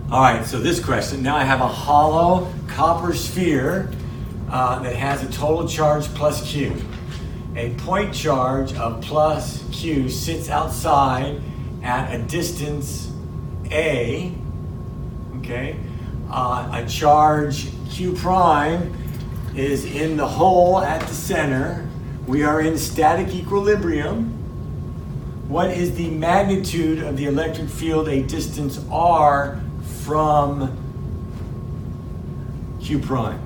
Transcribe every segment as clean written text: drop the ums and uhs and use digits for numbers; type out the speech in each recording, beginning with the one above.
All right, so this question, now I have a hollow copper sphere that has a total charge plus Q. A point charge of plus Q sits outside at a distance A, okay? A charge Q prime is in the hole at the center. We are in static equilibrium. What is the magnitude of the electric field a distance r from Q prime?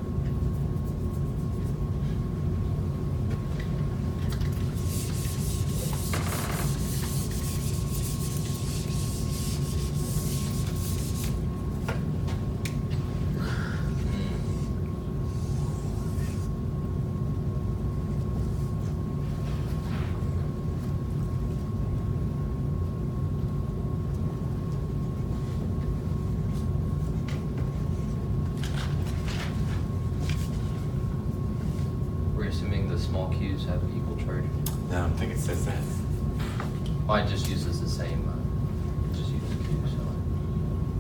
Assuming the small q's have equal charge. No, I don't think it says that. Well, I just uses the same. Just use q, so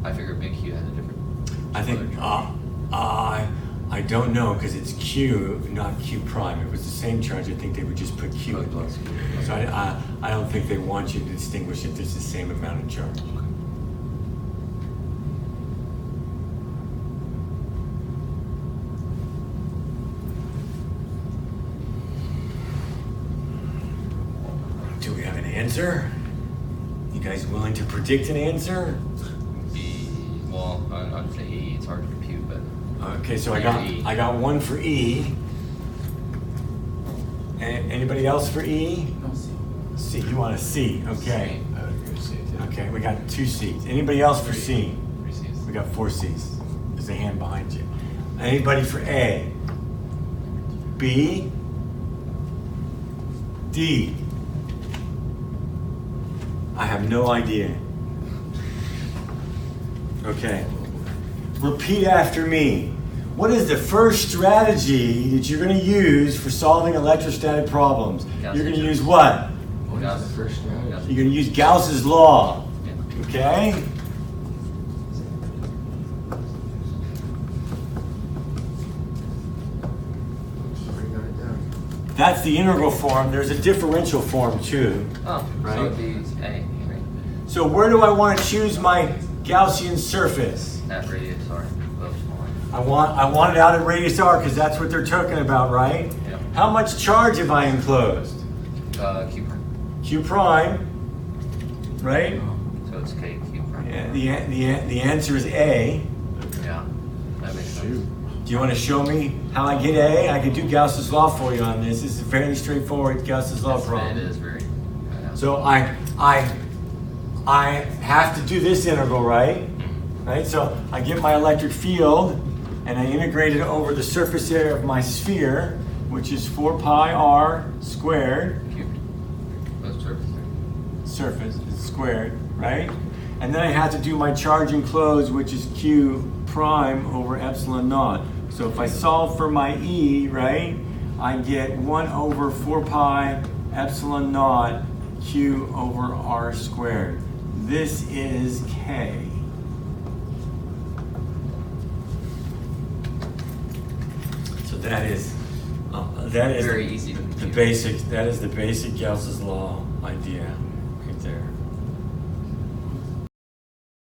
I figure big Q has a different. I think I don't know because it's Q, not Q prime. If it was the same charge, I think they would just put Q in plus there. Q. So I don't think they want you to distinguish if there's the same amount of charge. Do we have an answer? You guys willing to predict an answer? Well, on the E, it's hard to compute, but. Okay, so I got one for E. Anybody else for E? No, C. C. You want a C? Okay. I would agree with C too. Okay, we got 2 C's. Anybody else for C? 3 C's. We got 4 C's. There's a hand behind you. Anybody for A? B? D? I have no idea. Okay. Repeat after me. What is the first strategy that you're going to use for solving electrostatic problems? You're going to use what? What is the first strategy? You're going to use Gauss's law. Okay? Already got it down. That's the integral form. There's a differential form too. Oh, Right. so it'd be A, right? So where do I want to choose my Gaussian surface? That radius R, both smaller. I want it out at radius r because that's what they're talking about, right? Yeah. How much charge have I enclosed? Q prime. Q prime, right? So it's K Q prime. Yeah, the answer is A. Yeah, that makes sense. Do you want to show me how I get A? I can do Gauss's law for you on this. This is a fairly straightforward Gauss's law problem. It is very. So I have to do this integral, right? Right? So I get my electric field and I integrate it over the surface area of my sphere, which is 4 pi r squared. Cubed. Both surface. Surface is squared, right? And then I have to do my charge enclosed, which is Q prime over epsilon naught. So if I solve for my E, right, I get 1 over 4 pi epsilon naught Q over r squared. This is K. So that is Very easy to the compute. basic. That is the basic Gauss's law idea right there.